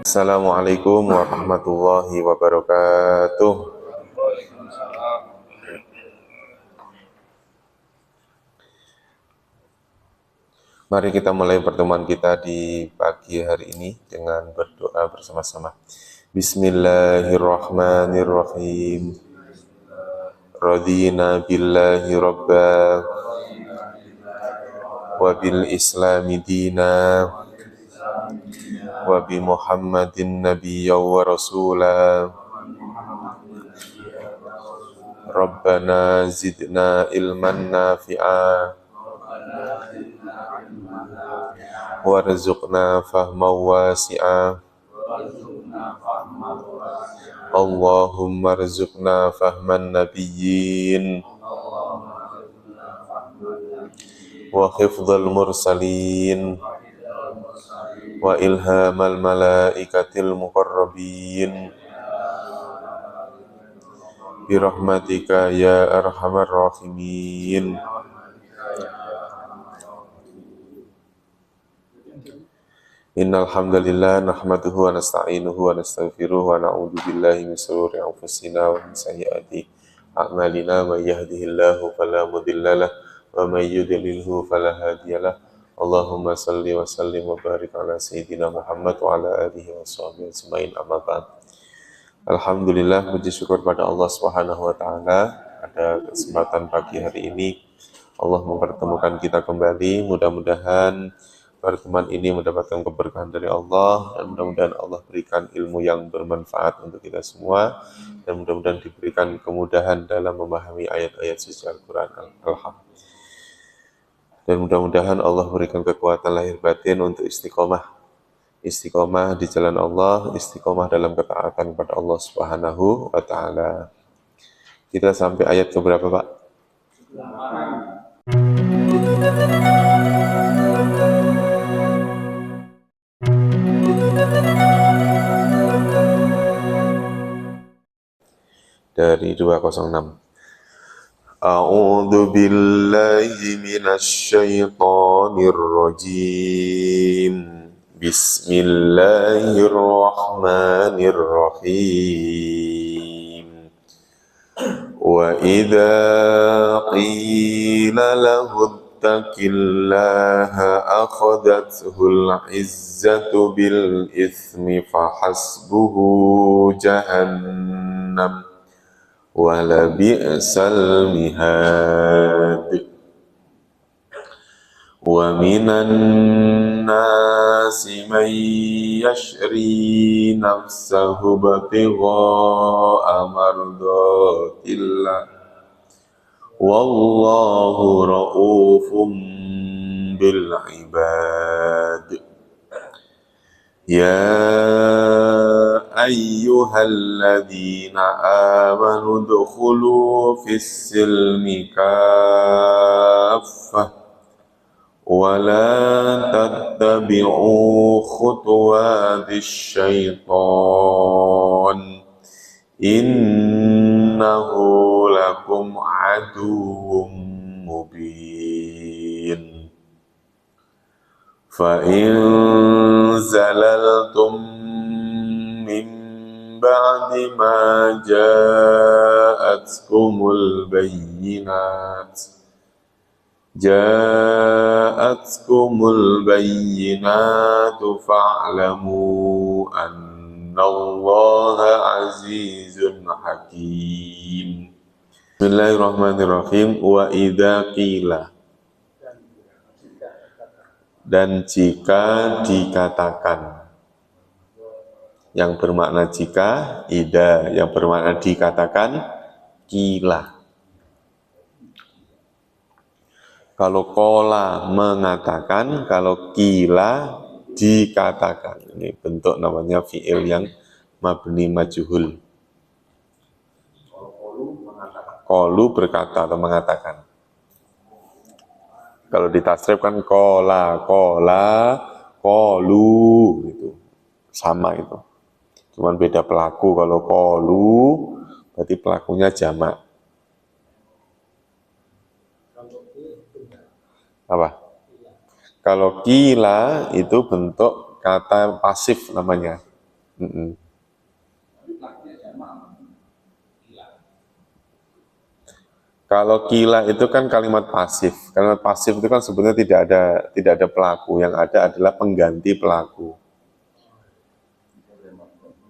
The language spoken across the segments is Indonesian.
Assalamualaikum warahmatullahi wabarakatuh. Mari kita mulai pertemuan kita di pagi hari ini dengan berdoa bersama-sama. Bismillahirrahmanirrahim. Radina billahi rabba wa bil islami dina wa bi Muhammadin nabiyya wa rasula. Rabbana zidna ilman nafi'a warzuqna fahman wasi'a. Allahumma rzuqna fahman nabiyyin wa hifdzal mursalin wa ilhamal malaikatil muqarrabin birahmatika ya arhamar rahimin. Innal hamdalillah nahmaduhu wa nasta'inuhu wa nastaghfiruhu wa na'udzu billahi min shururi anfusina wa min sayyiati a'malina. May yahdihillahu fala mudhillalah wa may yudlilhu fala hadiyalah. Allahumma salli wa sallim wa barik ala sayyidina Muhammad wa ala alihi wa sahbihi ajmain, amma ba'd. Alhamdulillah, puji syukur pada Allah Subhanahu wa taala, pada kesempatan pagi hari ini Allah mempertemukan kita kembali. Mudah-mudahan pertemuan ini mendapatkan keberkahan dari Allah, dan mudah-mudahan Allah berikan ilmu yang bermanfaat untuk kita semua, dan mudah-mudahan diberikan kemudahan dalam memahami ayat-ayat suci Al-Quran. Dan mudah-mudahan Allah berikan kekuatan lahir batin untuk istiqomah di jalan Allah, istiqomah dalam ketaatan kepada Allah Subhanahu wa taala. Kita sampai ayat ke berapa, Pak? Dari 206. A'udzu billahi minasy syaithanir rajim. Bismillahirrahmanirrahim. Wa idza qila lahu ittaqillaha akhadathul izzatu bil itsmi fahasbuhu jahannam wala bi'sal mihad. Wa minan nasi man yashri nafsahu ibtigha'a mardatillah wallahu ra'ufum bil ibad. Ya ayyuhalladzina amanu udkhulu fis silmi kaffah wa la tattabi'u khutuwatis syaitan innahu lakum aduwwum mubin. Fa in zalaltum min ba'di ma ja'atkumul bayyinatu fa'lamu annallaha azizun hakim. Bismillahirrahmanirrahim. Wa idza qila, dan jika dikatakan. Yang bermakna jika, ida. Yang bermakna dikatakan, kila. Kalau kola mengatakan, kalau kila dikatakan. Ini bentuk namanya fi'il yang mabni majhul. Kolu berkata atau mengatakan. Kalau ditasrif kan kola, kolu, itu sama itu. Cuman beda pelaku. Kalau kolu berarti pelakunya jamak. Apa? Kalau kila itu bentuk kata pasif namanya. Mm-mm. Kalau kila itu kan kalimat pasif. Kalimat pasif itu kan sebenarnya tidak ada pelaku. Yang ada adalah pengganti pelaku.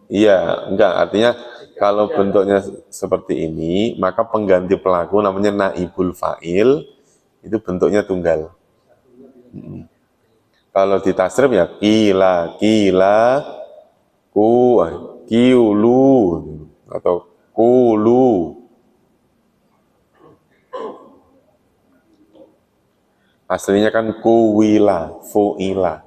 Iya, enggak. Artinya kalau bentuknya seperti ini, maka pengganti pelaku namanya naibul fa'il, itu bentuknya tunggal. Kalau di tasrif ya kila, kila, ku, kiulu, atau kulu. Aslinya kan kuwila, fu'ila.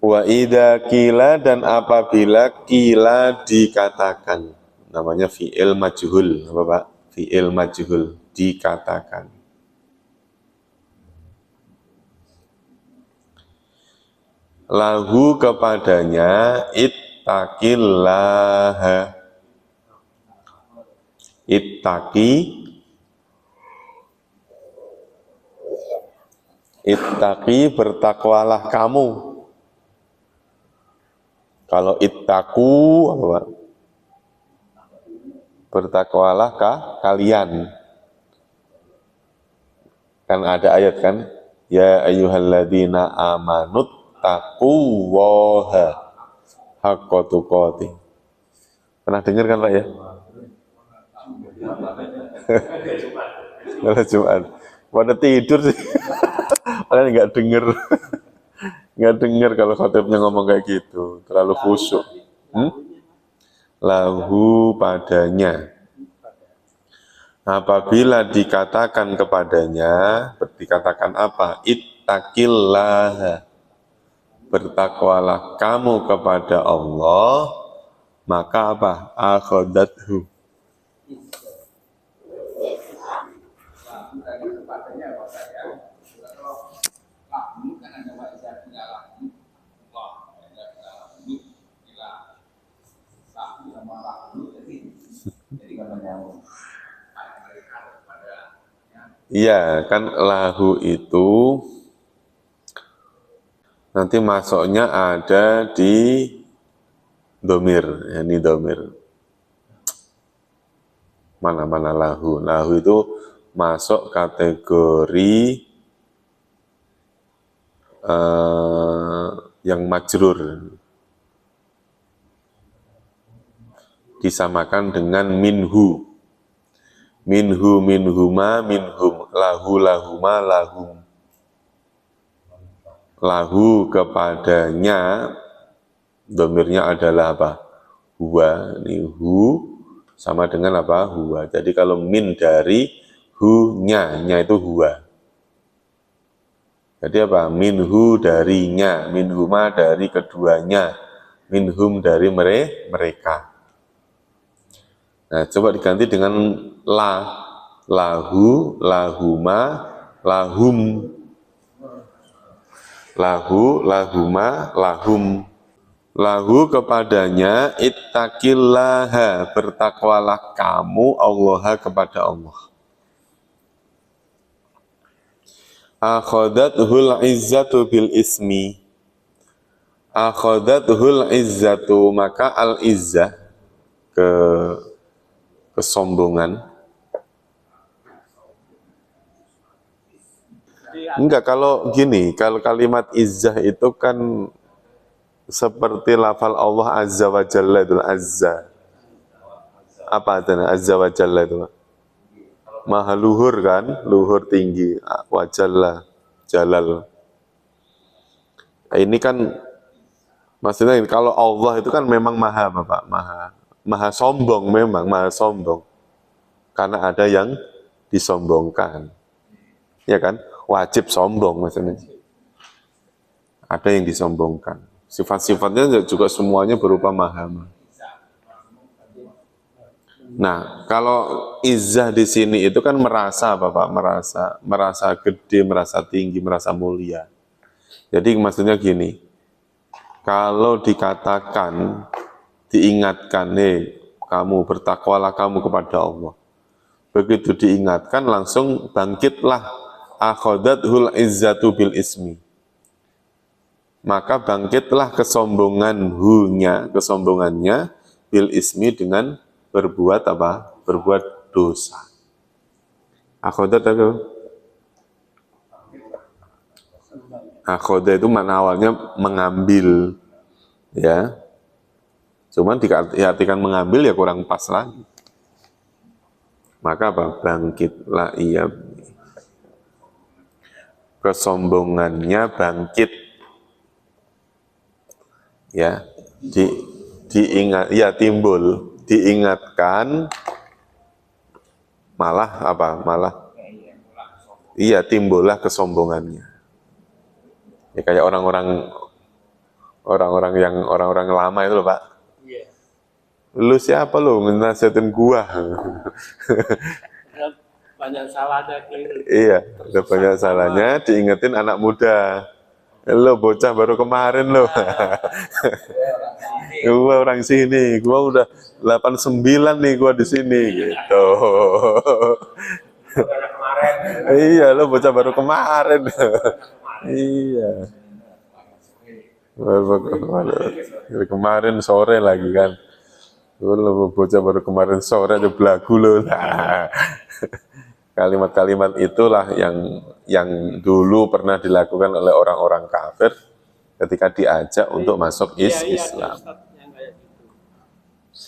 Wa idza kila, dan apabila kila dikatakan, namanya fi'il majhul, apa Pak? Fi'il majhul, dikatakan. Lahu kepadanya ittaqillaha. Ittaqi bertakwalah kamu. Kalau ittaku apa Pak? Bertakwalah kalian. Kan ada ayat kan? Ya ayyuhalladzina amanut taquwaha haqqa tuqatih. Pernah dengar kan Pak ya? Malah Jumat. Pada tidur sih. Kalian nggak denger. Nggak denger kalau khatibnya ngomong kayak gitu. Terlalu khusyuk. Lahu padanya. Apabila dikatakan kepadanya, dikatakan apa? Ittaqillaha. Bertakwalah kamu kepada Allah, maka apa? Akhadathu. Iya, kan lahu itu nanti masuknya ada di domir, ini domir. Mana-mana lahu. Lahu itu masuk kategori yang majrur. Disamakan dengan minhu. Minhu, minhuma, minhum. Lahu, lahuma, lahum. Lahu kepadanya, domirnya adalah apa? Huwa. Ini hu sama dengan apa? Huwa. Jadi kalau min dari hu-nya, nya itu huwa. Jadi apa? Minhu darinya, minhuma dari keduanya, minhum dari mereka. Nah, coba diganti dengan la, lahu, lahuma, lahum. Lahu, lahuma, lahum. Lahu kepadanya ittaqillaha, bertakwalah kamu Allah kepada Allah. Akhadathul izzatu bil ismi. Akhadathul izzatu, maka al izzah kesombongan. Enggak, kalau gini, kalau kalimat izzah itu kan seperti lafal Allah Azza wa Jalla itu, Azza. Apa artinya Azza wa Jalla itu? Maha luhur kan, luhur tinggi, wa Jalla, Jalal. Nah, ini kan maksudnya kalau Allah itu kan memang maha Bapak, maha sombong, memang maha sombong. Karena ada yang disombongkan. Ya kan? Wajib sombong maksudnya. Ada yang disombongkan. Sifat-sifatnya juga semuanya berupa maha. Nah, kalau izzah di sini itu kan merasa Bapak, merasa gede, merasa tinggi, merasa mulia. Jadi maksudnya gini, kalau dikatakan, diingatkan, kamu bertakwalah kamu kepada Allah. Begitu diingatkan langsung bangkitlah akhadathul izzatu bil ismi. maka bangkitlah kesombongannya bil ismi dengan berbuat apa? Berbuat dosa. Akhoda itu? Akhoda itu makna awalnya mengambil, ya. Cuman diartikan mengambil ya kurang pas lagi. Maka apa? Bangkitlah ia. Kesombongannya bangkit. Ya, diingat, ya timbul, diingatkan, malah apa? Malah, iya timbullah kesombongannya. Ya kayak orang-orang lama itu loh Pak. Lu siapa lu nasihatin gua? Banyak salahnya. Iya, ada banyak salahnya, diingetin anak muda. Lo bocah baru kemarin lo. Gua orang sini, gua udah 89 nih gua di sini gitu. Iya, lo bocah baru kemarin. Iya. Baru kemarin sore lagi kan. Lo bocah baru kemarin sore aja belagu lo. Kalimat-kalimat itulah yang dulu pernah dilakukan oleh orang-orang kafir ketika diajak untuk masuk Islam.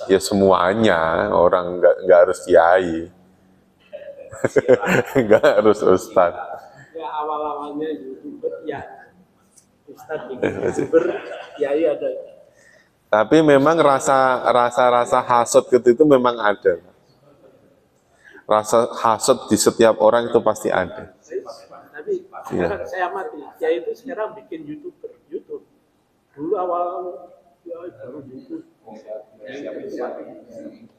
Ya semuanya, orang nggak harus kiai, nggak harus ustad. Ya awal-awalnya YouTuber ya, ustad YouTuber, kiai ada. Tapi memang rasa hasut itu memang ada. Rasa hasut di setiap orang itu pasti ada. Tapi sekarang saya amati, kiai itu sekarang bikin YouTube. Dulu awal ya baru YouTube.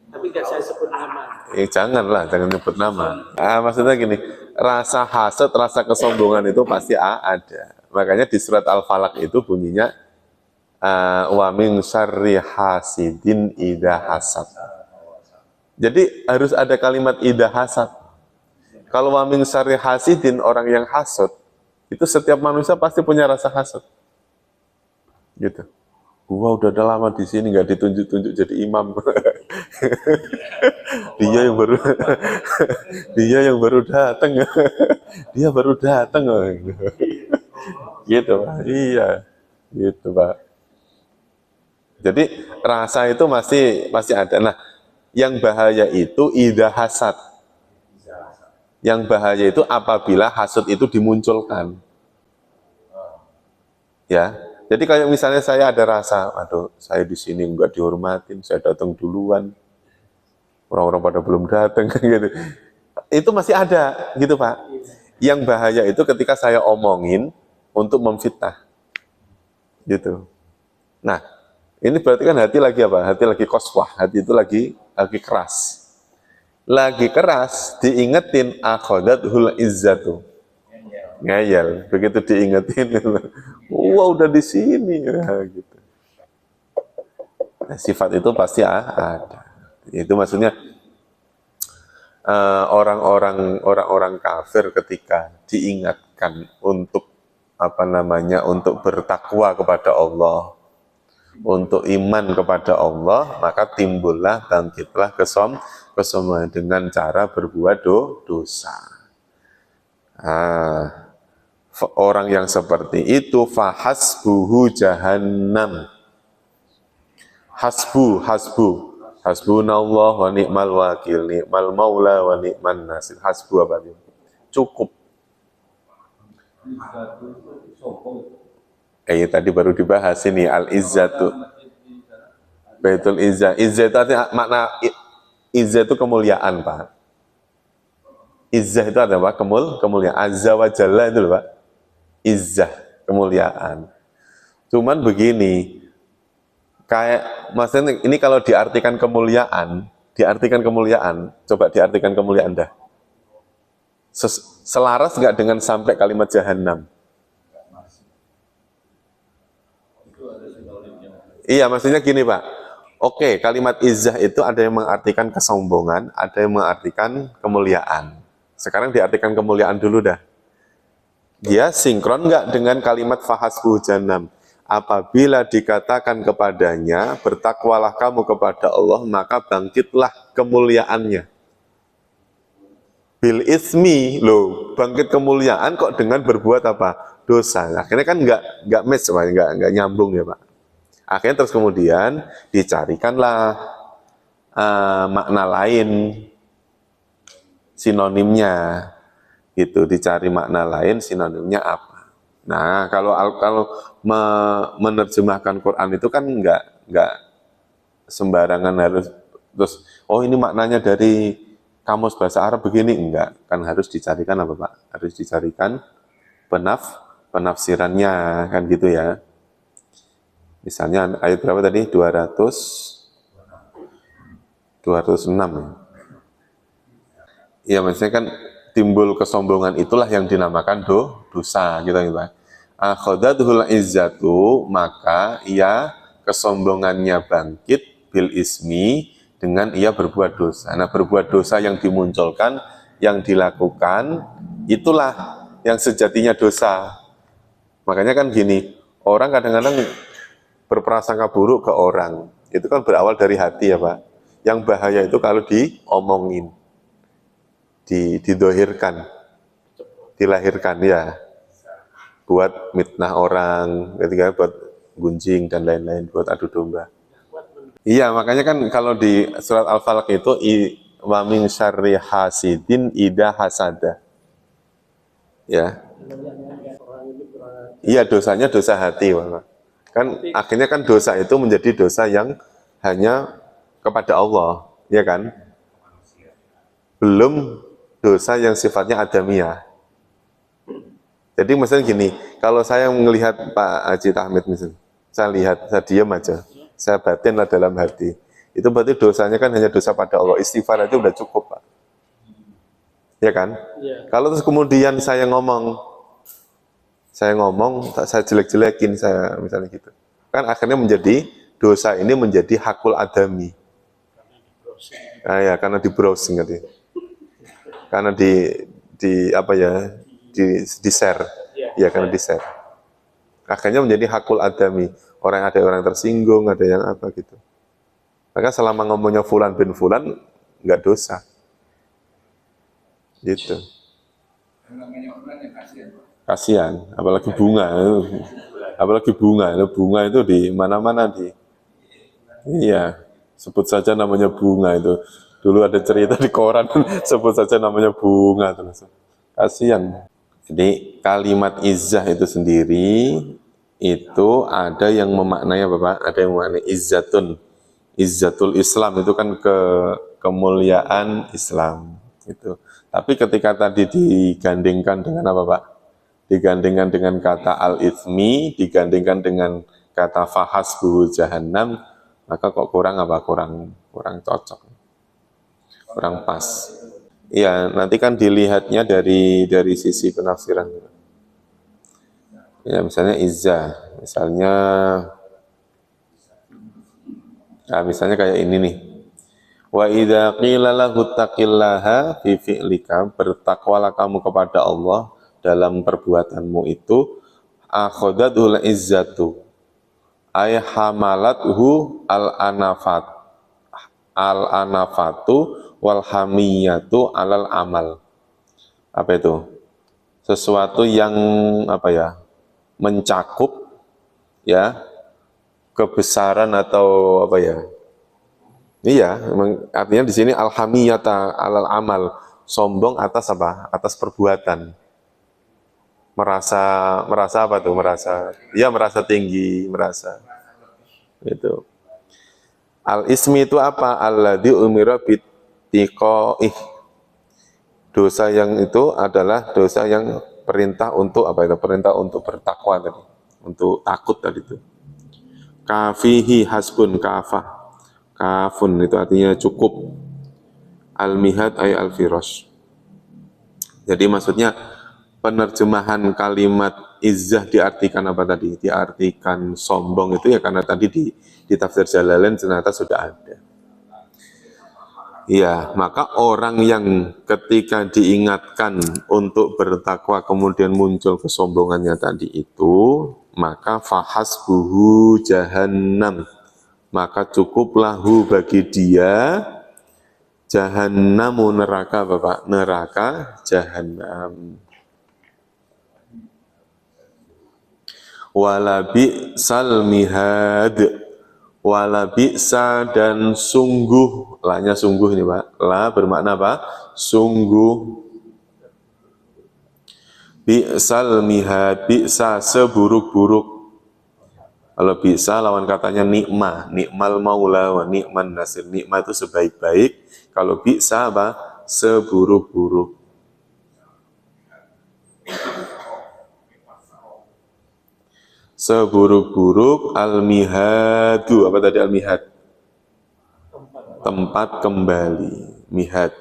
Tapi nggak saya sebut nama. Jangan nyebut nama. Maksudnya gini, rasa hasut, rasa kesombongan itu pasti ada. Makanya di surat Al-Falaq itu bunyinya wa min syarri hasidin idza hasad. Jadi harus ada kalimat idza hasad. Kalau wa min syarri hasidin, orang yang hasud, itu setiap manusia pasti punya rasa hasud. Gitu. Gua udah lama di sini nggak ditunjuk-tunjuk jadi imam. dia yang baru datang. Dia baru datang. Gitu, Pak. Iya. Gitu, Pak. Jadi rasa itu masih ada. Nah, yang bahaya itu idza hasad. Yang bahaya itu apabila hasud itu dimunculkan. Ya. Jadi kayak misalnya saya ada rasa, aduh, saya di sini enggak dihormatin, saya datang duluan. Orang-orang pada belum datang gitu. Itu masih ada, gitu, Pak. Yang bahaya itu ketika saya omongin untuk memfitnah. Gitu. Nah, ini berarti kan hati lagi apa? Hati lagi qaswah, hati itu lagi keras. Lagi keras, diingetin akhadathul izzatu. Ngayal, begitu diingetin, wah udah di sini, gitu. Nah, sifat itu pasti ada. Itu maksudnya orang-orang kafir ketika diingatkan untuk untuk bertakwa kepada Allah, untuk iman kepada Allah, maka timbullah, bangkitlah kesombongan dengan cara berbuat dosa. Orang yang seperti itu fahasbuhu jahannam. Hasbunallah wa ni'mal wakil, ni'mal maula wa ni'man nasir. Hasbu apa itu? Cukup. Tadi baru dibahas ini al-izzatu. Baitul izzah. Izzah itu artinya makna izzah itu kemuliaan, Pak. Izzah itu ada apa? Kemuliaan. Azza wa jalla itu loh, Pak. Izzah, kemuliaan. Cuman begini, kayak maksudnya ini kalau diartikan kemuliaan, coba diartikan kemuliaan dah. Selaras nggak dengan sampai kalimat jahannam? Iya, maksudnya gini, Pak. Oke, kalimat izzah itu ada yang mengartikan kesombongan, ada yang mengartikan kemuliaan. Sekarang diartikan kemuliaan dulu dah. Dia sinkron nggak dengan kalimat fahasbuhu jahannam? apabila dikatakan kepadanya, bertakwalah kamu kepada Allah, maka bangkitlah kemuliaannya. Bil ismi, loh, bangkit kemuliaan kok dengan berbuat apa? Dosa. Akhirnya kan nggak match, Pak, nggak nyambung ya Pak. Akhirnya terus kemudian dicarikanlah makna lain, sinonimnya, gitu. Dicari makna lain, sinonimnya apa? Nah, kalau menerjemahkan Quran itu kan nggak sembarangan harus terus oh ini maknanya dari kamus bahasa Arab begini, enggak, kan harus dicarikan apa Pak? Harus dicarikan penafsirannya kan gitu ya. Misalnya ayat berapa tadi? 206 ya. Iya, maksudnya kan timbul kesombongan itulah yang dinamakan dosa gitu ya Pak. Akhadathul izzatu, maka ia kesombongannya bangkit bil ismi, dengan ia berbuat dosa. Nah, berbuat dosa yang dimunculkan, yang dilakukan, itulah yang sejatinya dosa. Makanya kan gini, orang kadang-kadang berprasangka buruk ke orang, itu kan berawal dari hati ya Pak. Yang bahaya itu kalau diomongin, didohirkan, dilahirkan ya, buat mitnah orang, ketika buat gunjing dan lain-lain, buat adu domba. Iya, makanya kan kalau di surat Al-Falaq itu wa min syarri hasidin idza hasada. Ya. Iya, dosanya dosa hati, Pak. Kan akhirnya kan dosa itu menjadi dosa yang hanya kepada Allah, ya kan? Belum dosa yang sifatnya adamiyah. Jadi misalnya gini, kalau saya melihat Pak Haji Tahmid misalnya, saya lihat, saya diam aja, saya batinlah dalam hati, itu berarti dosanya kan hanya dosa pada Allah, istighfar aja udah cukup Pak. Ya kan? Ya. Kalau terus kemudian saya ngomong, saya jelek-jelekin, saya misalnya gitu, kan akhirnya menjadi, dosa ini menjadi hakul adami. Ya, karena di browsing gitu. Karena di apa ya, di share, ya karena di share. Akhirnya menjadi hakul adami. Ada orang tersinggung, ada yang apa gitu. Maka selama ngomongnya fulan bin fulan, nggak dosa. Gitu. Kasihan, apalagi bunga. Bunga itu di mana-mana di. Iya, sebut saja namanya bunga itu. Dulu ada cerita di koran, sebut saja namanya bunga terus. Kasihan. Jadi kalimat izzah itu sendiri itu ada yang memaknai apa Pak? Ada yang memaknai izzatun. Izzatul Islam itu kan kemuliaan Islam itu. Tapi ketika tadi digandingkan dengan apa Pak? Digandingkan dengan kata al-ithmi, digandingkan dengan kata fahasbuhu jahannam, maka kok kurang apa? Kurang cocok. Kurang pas. Ya, nanti kan dilihatnya dari sisi penafsiran. Ya, misalnya izzah, misalnya kayak ini nih. Wa idza qila lahu taqillaha fi fi'lika, bertakwalah kamu kepada Allah dalam perbuatanmu itu, akhadatul izzatu ay hamalathu al-anafatu wal hamiyatu alal amal. Apa itu? Sesuatu yang apa ya? Mencakup ya kebesaran atau apa ya? Iya, artinya di sini al-hamiyata alal amal, sombong atas apa? Atas perbuatan. Merasa apa tuh? Merasa tinggi, itu. Al-ismi itu apa? Alladzi umira bittiqaih. Dosa yang itu adalah dosa yang perintah untuk apa itu? Perintah untuk bertakwa tadi, untuk takut tadi itu. Kafihi hasbun, kafun itu artinya cukup. Al-mihad ay al-firosh. Jadi maksudnya penerjemahan kalimat izzah diartikan apa tadi? Diartikan sombong itu ya karena tadi di tafsir Jalalain ternyata sudah ada. Ya, maka orang yang ketika diingatkan untuk bertakwa kemudian muncul kesombongannya tadi itu, maka fahasbuhu jahannam, maka cukuplah hu bagi dia jahannamu, neraka Bapak, neraka jahanam. Wala bi'sal mihad, wala bi'sa, dan sungguh, lanya sungguh ini Pak, la bermakna apa? Sungguh. Bi'sal mihad, bi'sa seburuk-buruk. Kalau bisa lawan katanya nikmah, nikmal maula wa nikman nasir. Nikmah itu sebaik-baik, kalau bisa apa? Seburuk-buruk. Seburuk-buruk al-mihadu. Apa tadi al-mihad? Tempat kembali. Mihad.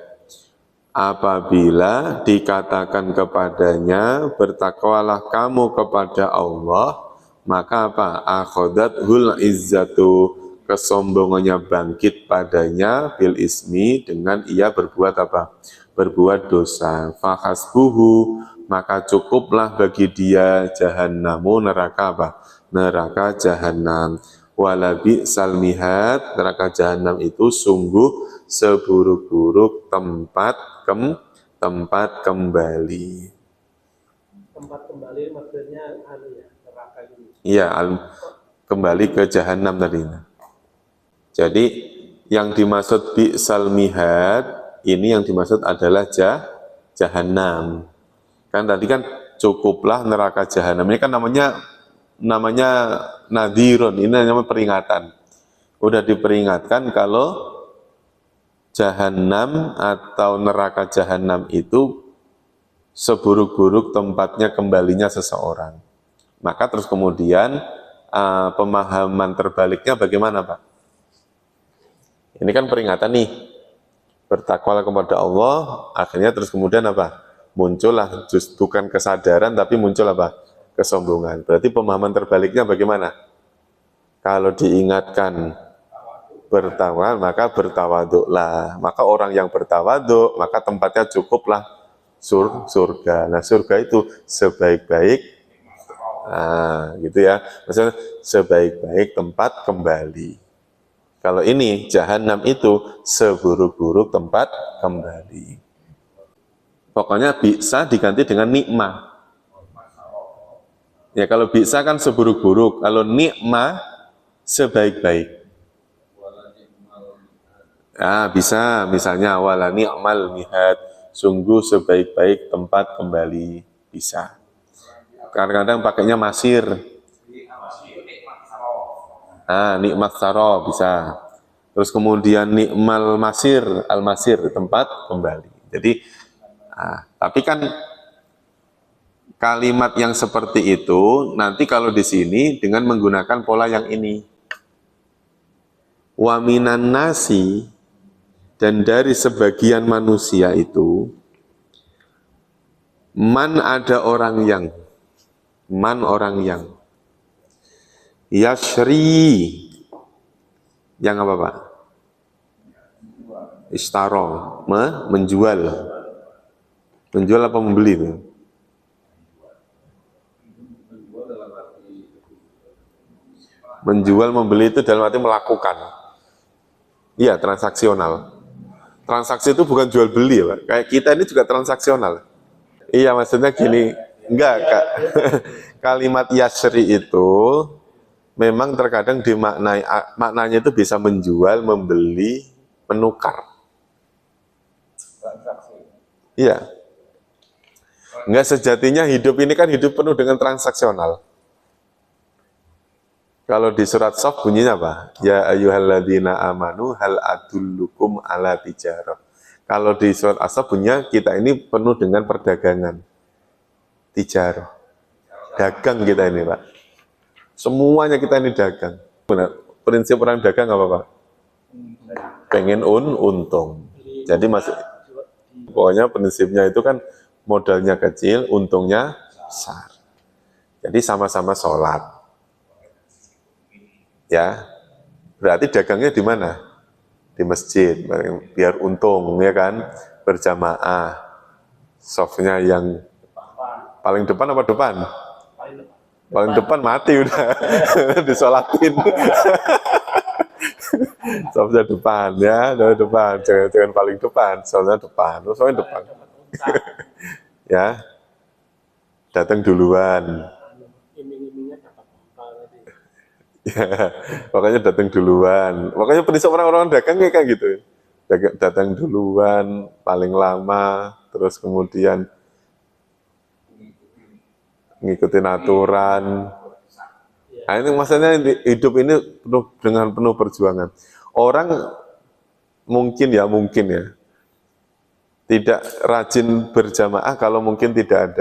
Apabila dikatakan kepadanya, bertakwalah kamu kepada Allah, maka apa? Akhodathul izzatu, kesombongannya bangkit padanya, bil ismi, dengan ia berbuat apa? Berbuat dosa. Fahasbuhu, maka cukuplah bagi dia jahannamu, neraka apa? Neraka jahanam. Walabi salmihat, neraka jahanam itu sungguh seburuk-buruk tempat kembali. Tempat kembali maksudnya neraka ini. Iya, kembali ke jahanam tadi. Jadi yang dimaksud bi'sal mihad ini, yang dimaksud adalah jahanam. Kan tadi kan cukuplah neraka jahanam. Ini kan namanya nadhirun, ini namanya peringatan. Udah diperingatkan kalau jahanam atau neraka jahanam itu seburuk-buruk tempatnya kembalinya seseorang. Maka terus kemudian pemahaman terbaliknya bagaimana Pak? Ini kan peringatan nih, bertakwalah kepada Allah, akhirnya terus kemudian apa? Muncullah bukan kesadaran tapi muncul apa? Kesombongan. Berarti pemahaman terbaliknya bagaimana? Kalau diingatkan bertakwa, maka bertawaduklah. Maka orang yang bertawaduk, maka tempatnya cukuplah surga. Nah, surga itu sebaik-baik, gitu ya. Maksudnya sebaik-baik tempat kembali. Kalau ini jahanam itu seburuk-buruk tempat kembali. Pokoknya bisa diganti dengan nikmah. Ya, kalau bisa kan seburuk-buruk, kalau nikmah sebaik-baik. Bisa, misalnya wala ni'mal mihad, sungguh sebaik-baik tempat kembali, bisa. Kadang-kadang pakainya masir. Nikmat saro bisa. Terus kemudian nikmal masir, al-masir, tempat kembali. Jadi, tapi kan kalimat yang seperti itu nanti kalau di sini dengan menggunakan pola yang ini. Wa minan nasi, dan dari sebagian manusia itu, ada orang yang yashri, yang apa Pak? Istaro, menjual apa membeli itu? Menjual, membeli itu dalam arti melakukan. Iya, transaksional. Transaksi itu bukan jual beli ya Pak. Kayak kita ini juga transaksional. Iya, maksudnya gini, enggak Kak. Kalimat yasri itu memang terkadang dimaknai, maknanya itu bisa menjual, membeli, menukar. Iya. Enggak, sejatinya hidup ini kan hidup penuh dengan transaksional. Kalau di surat Shaf bunyinya apa? Ya ayyuhalladzina amanu hal adullukum ala tijarah. Kalau di surat As-Saff bunyinya kita ini penuh dengan perdagangan. Tijarah. Dagang kita ini Pak. Semuanya kita ini dagang. Benar. Prinsip orang dagang apa Pak? Pengen untung. Jadi pokoknya prinsipnya itu kan modalnya kecil, untungnya besar. Jadi sama-sama sholat. Ya, berarti dagangnya di mana? Di masjid, biar untung, ya kan? Berjamaah. Softnya yang paling depan apa depan? Paling depan mati udah. Disolatin. Safnya depan ya, dari depan, jangan paling depan, soalnya depan, soalnya depan. Ya, datang duluan. Iming-imingnya dapat apa tadi? Ya, makanya datang duluan. Makanya prinsip orang-orang dagang kayak gitu. Datang duluan, paling lama, terus kemudian ngikutin aturan. Nah, ini maksudnya hidup ini dengan penuh perjuangan. Orang mungkin ya, tidak rajin berjamaah kalau mungkin tidak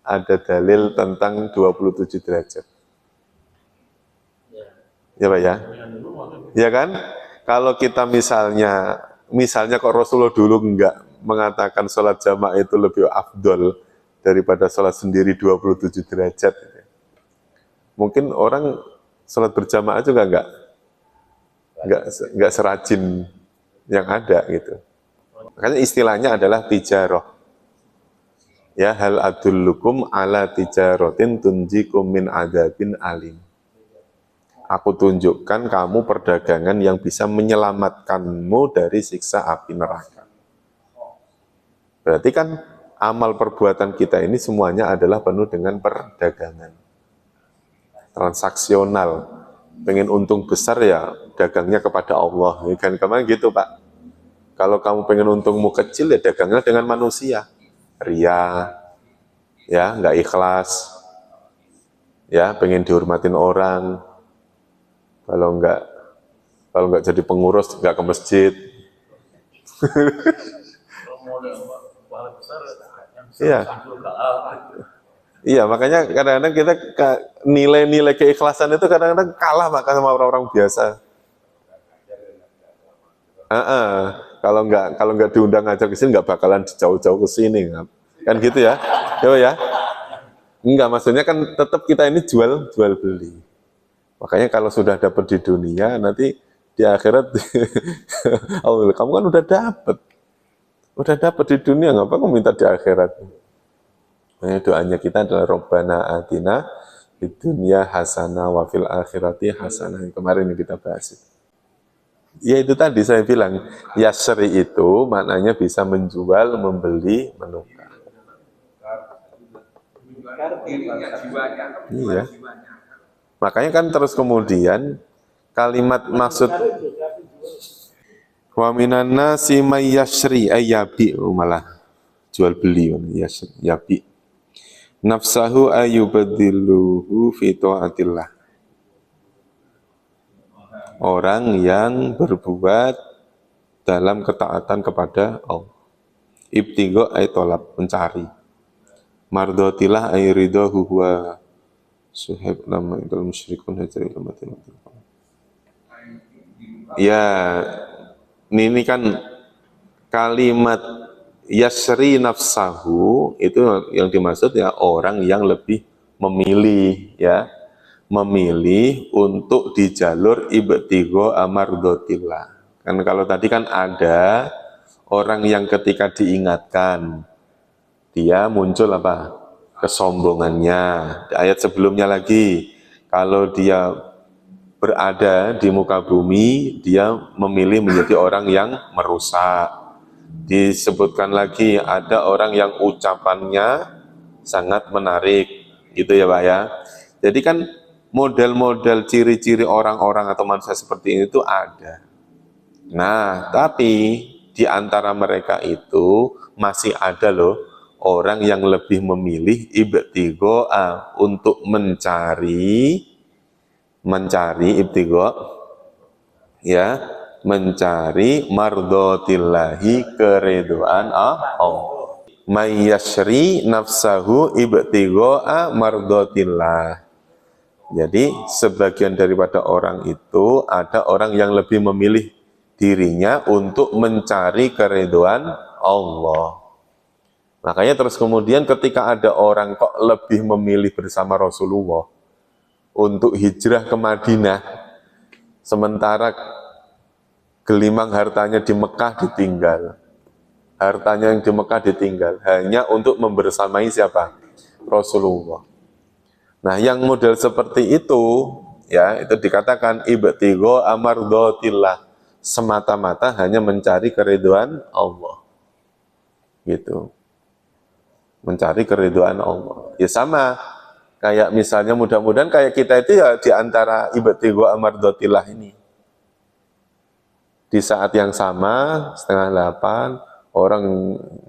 ada dalil tentang 27 derajat. Ya Pak ya? Ya kan? Kalau kita misalnya kok Rasulullah dulu enggak mengatakan sholat jamaah itu lebih afdol daripada sholat sendiri 27 derajat. Mungkin orang sholat berjamaah juga enggak serajin yang ada gitu. Makanya istilahnya adalah tijaroh. Ya, hal adullukum ala tijarotin tunjikum min adzabin alim. Aku tunjukkan kamu perdagangan yang bisa menyelamatkanmu dari siksa api neraka. Berarti kan amal perbuatan kita ini semuanya adalah penuh dengan perdagangan. Transaksional. Pengen untung besar ya dagangnya kepada Allah. Kan kemana gitu Pak. Kalau kamu pengen untungmu kecil ya dagangnya dengan manusia. Ria, ya nggak ikhlas, ya pengen dihormatin orang. Kalau nggak jadi pengurus nggak ke masjid. Iya. Iya, makanya kadang-kadang kita nilai-nilai keikhlasan itu kadang-kadang kalah maka sama orang-orang biasa. Kalau nggak diundang ngajak ke sini nggak bakalan jauh-jauh ke sini kan gitu ya. Ya. Enggak, maksudnya kan tetap kita ini jual beli. Makanya kalau sudah dapat di dunia, nanti di akhirat, oh, kamu kan udah dapat di dunia, ngapa kamu minta di akhirat? Nah, doanya kita adalah Rabbana atina fid dunya hasanah wa fil akhirati hasanah. Kemarin yang kita bahas. Ya itu tadi saya bilang, yasri itu maknanya bisa menjual, membeli, menukar. Iya. Makanya kan terus kemudian kalimat maksud wa minan nasi may yashri ayyabi malah jual beli yabi nafsahu ayyubadiluhu fi taatillah. Orang yang berbuat dalam ketaatan kepada Allah. Ibtigho ay tolab, mencari. Mardotilah ay ridho huwa suhib nama idul musyrikun hajari ilmatin. Ya, ini kan kalimat yasri nafsahu itu yang dimaksud ya orang yang lebih memilih ya, memilih untuk di jalur ibtigho amardotillah. Kan kalau tadi kan ada orang yang ketika diingatkan dia muncul apa? Kesombongannya. Di ayat sebelumnya lagi, kalau dia berada di muka bumi, dia memilih menjadi orang yang merusak. Disebutkan lagi, ada orang yang ucapannya sangat menarik, gitu ya Pak ya. Jadi kan model-model ciri-ciri orang-orang atau manusia seperti ini itu ada. Nah, tapi di antara mereka itu masih ada loh orang yang lebih memilih ibtigho untuk mencari ibtigho ya, mencari mardotillahi, keridhaan Allah. Mayyashri nafsahu ibtigho mardotillah. Jadi sebagian daripada orang itu ada orang yang lebih memilih dirinya untuk mencari keridhaan Allah. Makanya terus kemudian ketika ada orang kok lebih memilih bersama Rasulullah untuk hijrah ke Madinah, sementara gelimang hartanya di Mekah ditinggal. Hartanya yang di Mekah ditinggal hanya untuk membersamai siapa? Rasulullah. Nah, yang model seperti itu, ya, itu dikatakan ibtigho amardhatillah, semata-mata hanya mencari keridhaan Allah. Gitu. Mencari keridhaan Allah. Ya sama, kayak misalnya mudah-mudahan kayak kita itu ya di antara ibtigho amardhatillah ini. Di saat yang sama, 7:30, orang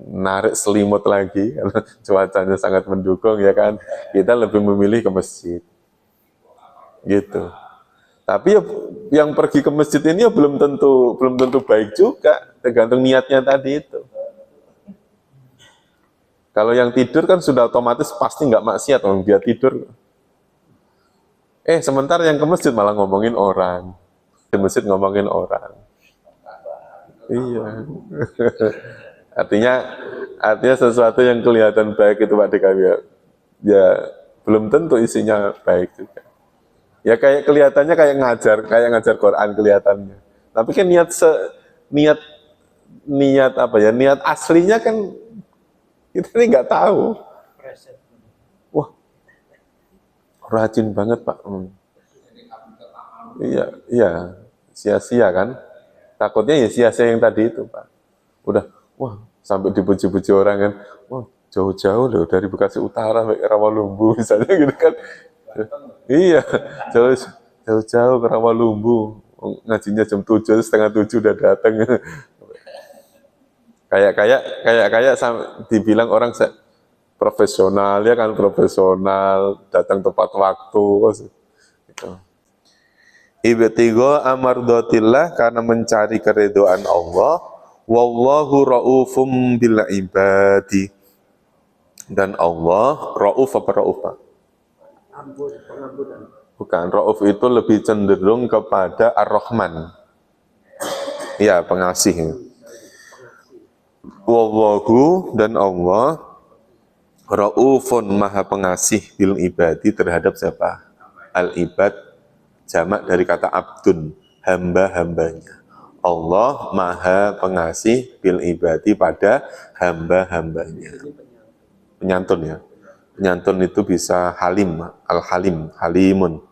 narik selimut lagi, karena cuacanya sangat mendukung ya kan, kita lebih memilih ke masjid. Gitu. Tapi ya, yang pergi ke masjid ini ya belum tentu baik juga, tergantung niatnya tadi itu. Kalau yang tidur kan sudah otomatis pasti nggak maksiat, orang dia tidur. Sementara yang ke masjid malah ngomongin orang, di masjid ngomongin orang. Iya. artinya artinya sesuatu yang kelihatan baik itu Pak Dika, ya belum tentu isinya baik juga. Ya kayak kelihatannya kayak ngajar Quran kelihatannya. Tapi kan niat niat apa ya? Niat aslinya kan kita ini nggak tahu. Wah, rajin banget Pak. Iya, iya, sia-sia kan? Takutnya ya sia-sia yang tadi itu Pak. Udah, wah, sampai dipuji-puji orang kan. Wah, jauh-jauh loh dari Bekasi Utara sampai Rawalumbu misalnya gitu kan. Iya, jauh-jauh ke Rawalumbu. Ngajinya jam 7, 6:30 udah datang. kayak dibilang orang profesional, ya kan, profesional, datang tepat waktu. Gitu. Ibtigho amardhatillah, karena mencari keridhaan Allah. Wallahu raufum bil ibadi. Dan Allah rauf apa rauf? Pengampunan. Bukan, rauf itu lebih cenderung kepada ar-Rahman. Ya, pengasih. Wallahu, dan Allah raufun, maha pengasih bil ibadi, terhadap siapa? Al-ibad, jamak dari kata abdun, hamba-hambanya. Allah maha pengasih bil ibadi, pada hamba-hambanya. Penyantun ya. Penyantun itu bisa halim, al-halim, halimun.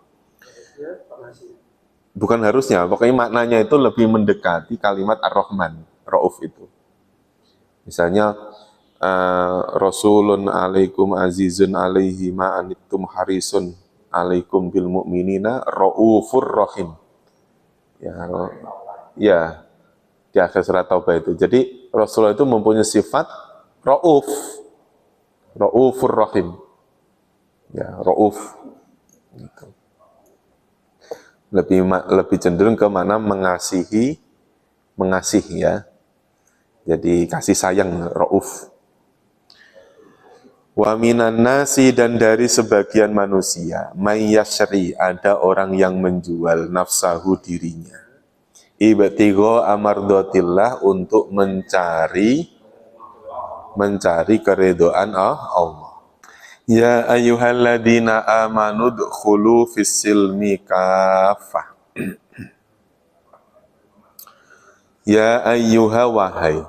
Bukan harusnya, pokoknya maknanya itu lebih mendekati kalimat ar-Rahman, rauf itu. Misalnya, Rasulun alaikum azizun alaihi ma'anittum harisun alaikum bil mu'minina raufur rahim. Ya, di akhir surat Taubah itu. Jadi Rasulullah itu mempunyai sifat rauf, raufur rahim. Ya, rauf. Gitu. Lebih cenderung ke mana mengasihi ya. Jadi kasih sayang, rauf. Wa minan nasi, dan dari sebagian manusia, mayyashri, ada orang yang menjual nafsahu, dirinya, ibtigho amardhatillah, untuk mencari keridhaan Allah. Ya ayyuhalladzina amanu dkhulu fis-silmi kafah. Ya ayyuha, wahai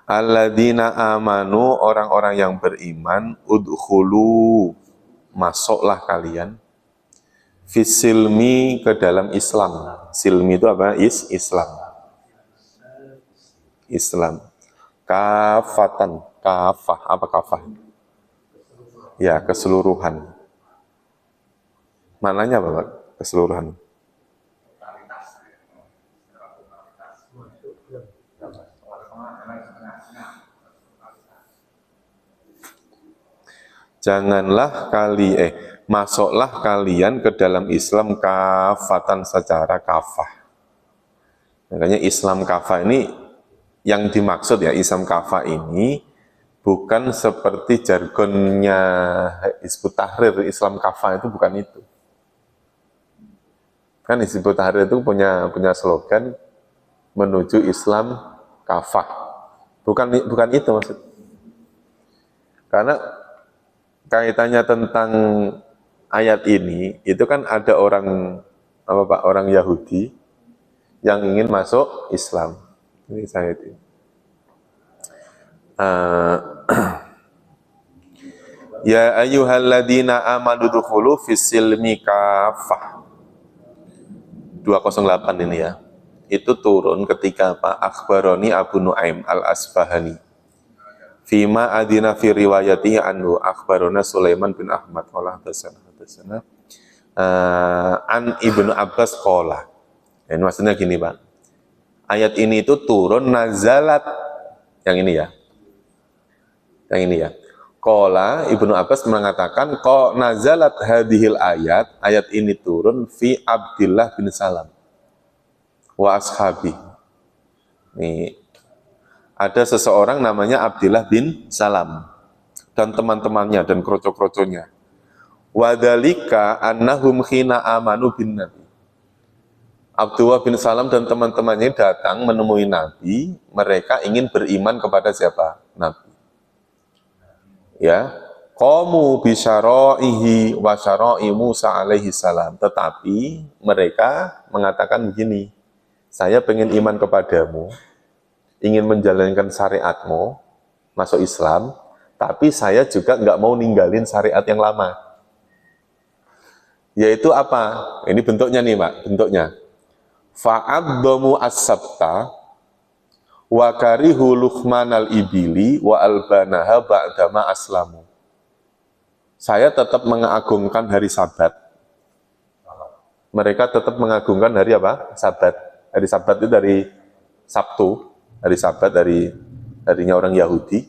alladzina amanu, orang-orang yang beriman, udkhulu, masuklah kalian, fisilmi, ke dalam Islam. Silmi itu apa? Islam. Kafatan, kafah, apa kafah? Ya, keseluruhan. Maknanya apa, Pak? Keseluruhan. Masuklah kalian ke dalam Islam kafatan, secara kafah. Makanya Islam kafah ini yang dimaksud, ya, Islam kafah ini bukan seperti jargonnya Hizbut Tahrir. Islam kafah itu bukan itu. Kan Hizbut Tahrir itu punya slogan menuju Islam kafah. Bukan itu maksud. Karena kaitannya tentang ayat ini, itu kan ada orang Yahudi yang ingin masuk Islam. Ini saya itu. Ya ayyuhalladzina amanu dukhulu fis-silmi kafah. 208 ini ya. Itu turun ketika apa? Akhbaroni Abu Nuaim al-Asfahani. Fima adina fi riwayatihi anhu akhbarona Sulaiman bin Ahmad qala hadatsana an Ibnu Abbas qala. Ini maksudnya gini, Pak. Ayat ini itu turun nazalat yang ini ya. Yang ini ya. Qala Ibnu Abbas mengatakan kok nazalat hadhil ayat ini turun fi Abdillah bin Salam wa ashabi. Nih ada seseorang namanya Abdillah bin Salam dan teman-temannya dan kroco-kroconya. Wadhalika annahum khina amanu bin Nabi. Abdullah bin Salam dan teman-temannya datang menemui Nabi, mereka ingin beriman kepada siapa? Nabi. Ya, qamu bi syara'ihi wa syara'i Musa alaihi salam. Tetapi mereka mengatakan begini, saya pengen iman kepadamu, ingin menjalankan syariatmu, masuk Islam, tapi saya juga nggak mau ninggalin syariat yang lama. Yaitu apa? Ini bentuknya nih, Pak, bentuknya. Fa'addamu as-sabta wa karihu luhmanal ibili wa albanaha ba'dama aslamu. Saya tetap mengagungkan hari Sabat. Mereka tetap mengagungkan hari apa? Sabat. Hari Sabat itu dari Sabtu, hari Sabat harinya orang Yahudi.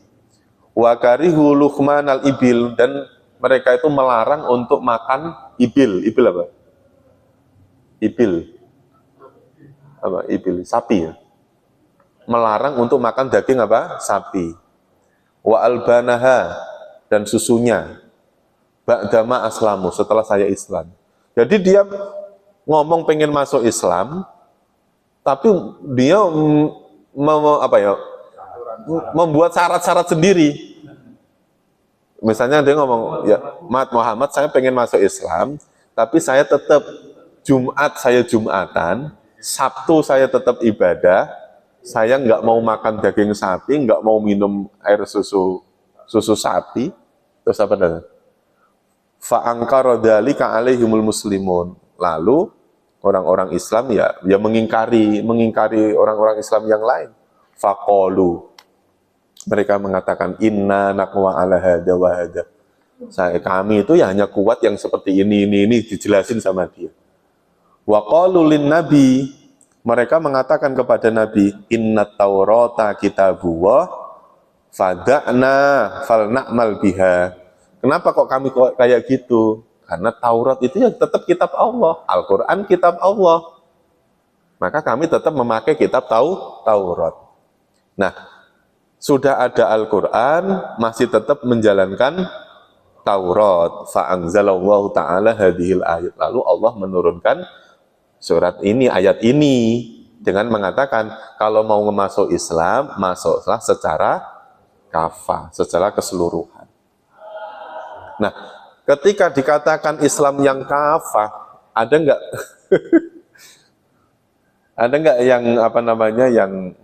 Wa karihu luhmanal ibil, dan mereka itu melarang untuk makan ibil. Ibil apa? Ibil. Apa? Ibil, sapi ya. Melarang untuk makan daging apa? Sapi. Wa albanaha, dan susunya. Ba'dama aslamu, setelah saya Islam. Jadi dia ngomong pengen masuk Islam, tapi dia membuat syarat-syarat sendiri. Misalnya dia ngomong, ya Muhammad, saya pengen masuk Islam, tapi saya tetap Jumat saya Jumatan, Sabtu saya tetap ibadah, saya nggak mau makan daging sapi, nggak mau minum air susu sapi, terus apa namanya? Fa'angkara dzalika alaihimul muslimun. Lalu orang-orang Islam ya mengingkari orang-orang Islam yang lain. Faqalu, mereka mengatakan inna naqwa ala hada wa hada. Kami itu ya hanya kuat yang seperti ini dijelasin sama dia. Wa qalu lin nabi, mereka mengatakan kepada Nabi, inna taurata kitabullah fada'na falna'mal biha. Kenapa kok kami kayak gitu? Karena Taurat itu ya tetap kitab Allah, Al-Quran kitab Allah. Maka kami tetap memakai kitab Taurat. Nah, sudah ada Al-Quran, masih tetap menjalankan Taurat. Fa'anzalallahu ta'ala hadhil ayat. Lalu Allah menurunkan surat ini, ayat ini, dengan mengatakan, kalau mau masuk Islam, masuklah secara kafah, secara keseluruhan. Nah, ketika dikatakan Islam yang kafah, ada enggak? Ada enggak yang apa namanya yang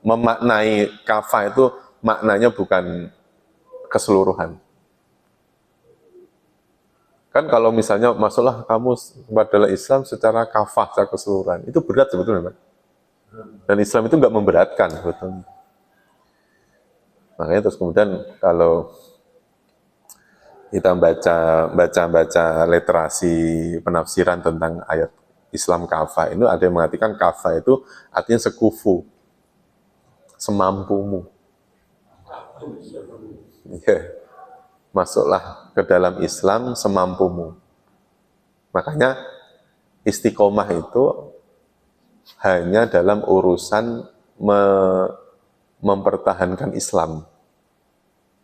memaknai kafah itu maknanya bukan keseluruhan? Kan kalau misalnya masuklah kamu kepada Islam secara kafah, secara keseluruhan, itu berat sebetulnya, Pak. Dan Islam itu enggak memberatkan sebetulnya. Makanya terus kemudian kalau kita baca literasi penafsiran tentang ayat Islam kafah, itu ada yang mengatakan kafah itu artinya sekufu, semampumu. Ya, masuklah ke dalam Islam semampumu. Makanya istiqomah itu hanya dalam urusan mempertahankan Islam.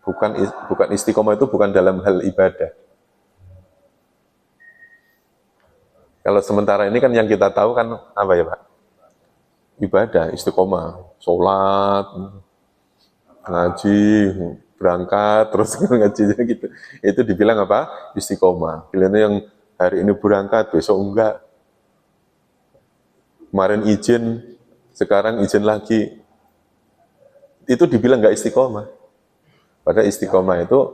Bukan istiqomah itu bukan dalam hal ibadah. Kalau sementara ini kan yang kita tahu kan apa ya, Pak? Ibadah, istiqomah, sholat, ngaji, berangkat, terus ngajinya gitu. Itu dibilang apa? Istiqomah. Pilihannya yang hari ini berangkat, besok enggak. Kemarin izin, sekarang izin lagi. Itu dibilang nggak istiqomah. Pada istiqomah itu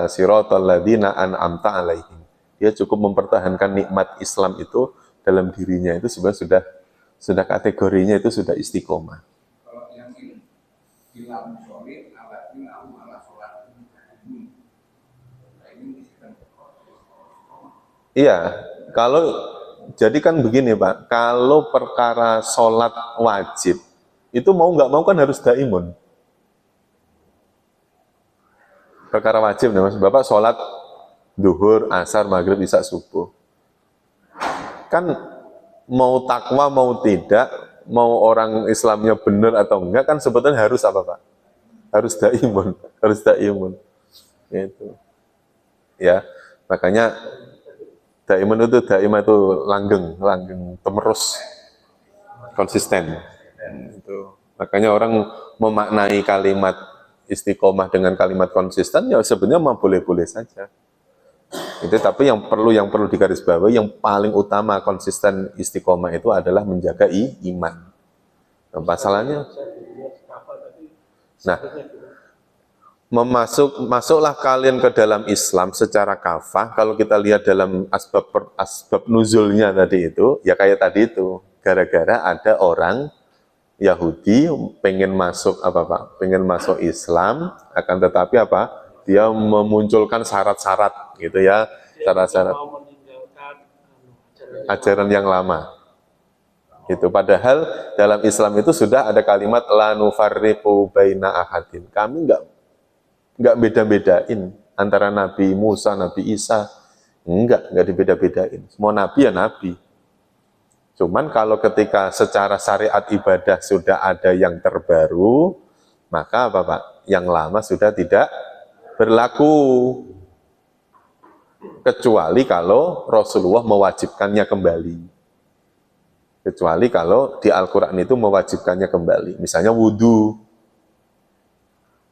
siratal ladzina an'amta alaihim. Dia cukup mempertahankan nikmat Islam itu dalam dirinya itu sebenarnya sudah kategorinya itu sudah istiqomah. Kalau yang ini bilang solid, alatnya malah sholat. Iya, kalau jadi kan begini Pak, kalau perkara sholat wajib itu mau nggak mau kan harus daimun. Perkara wajib nih Mas, Bapak sholat duhur, asar, maghrib, isya, subuh. Kan mau takwa mau tidak, mau orang Islamnya benar atau enggak kan sebetulnya harus apa Pak? Harus daimun, harus daimun. Itu. Ya, makanya daimun itu langgeng terus konsisten. Itu. Makanya orang memaknai kalimat istiqomah dengan kalimat konsisten ya sebenarnya mah boleh-boleh saja. Itu tapi yang perlu digarisbawahi yang paling utama konsisten istiqomah itu adalah menjaga iman. Nah, masalahnya masuklah kalian ke dalam Islam secara kafah. Kalau kita lihat dalam asbab nuzulnya tadi itu, ya kayak tadi itu, gara-gara ada orang Yahudi pengen masuk pengen masuk Islam, akan tetapi dia memunculkan syarat-syarat gitu ya, syarat-syarat ajaran yang lama. Itu padahal dalam Islam itu sudah ada kalimat la nufarriqu baina ahadin. Kami enggak beda-bedain antara Nabi Musa, Nabi Isa. Enggak dibeda-bedain. Semua nabi ya nabi. Cuman kalau ketika secara syariat ibadah sudah ada yang terbaru, maka Pak? Yang lama sudah tidak berlaku. Kecuali kalau Rasulullah mewajibkannya kembali. Kecuali kalau di Al-Quran itu mewajibkannya kembali. Misalnya wudhu.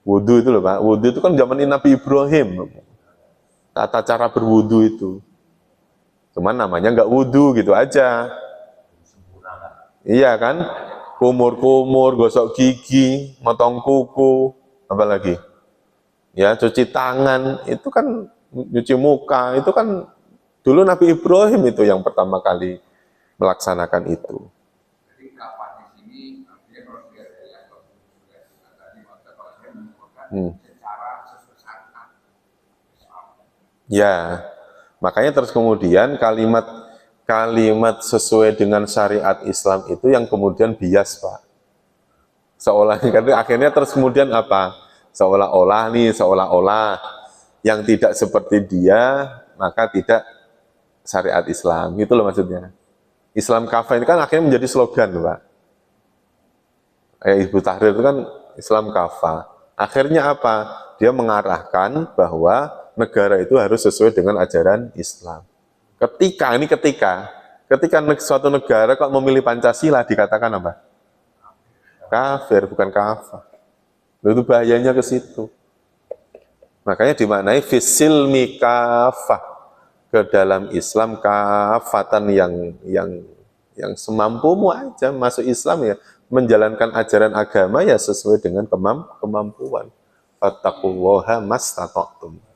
Wudhu itu loh Pak. Wudhu itu kan zaman Nabi Ibrahim. Tata cara berwudhu itu. Cuman namanya nggak wudhu gitu aja. Iya kan? Kumur-kumur, gosok gigi, motong kuku, apa lagi? Ya, cuci tangan, itu kan cuci muka, itu kan dulu Nabi Ibrahim itu yang pertama kali melaksanakan itu. Jadi kapan di sini artinya kalau dia dari yang tadi maka kalau saya menyebutkan secara sesuai. Ya, makanya terus kemudian kalimat sesuai dengan syariat Islam itu yang kemudian bias Pak. Akhirnya terus kemudian apa? Seolah-olah yang tidak seperti dia maka tidak syariat Islam. Gitu loh maksudnya. Islam kafah ini kan akhirnya menjadi slogan Pak. Ibu Tahrir itu kan Islam kafah. Akhirnya apa? Dia mengarahkan bahwa negara itu harus sesuai dengan ajaran Islam. Ketika suatu negara kok memilih Pancasila dikatakan apa? Kafir, bukan kafah. Itu bahayanya ke situ. Makanya dimaknai fisilmi kafah, ke dalam Islam kafatan yang semampumu aja masuk Islam ya, menjalankan ajaran agama ya sesuai dengan kemampuan. Fattaqullaha mastata'tum.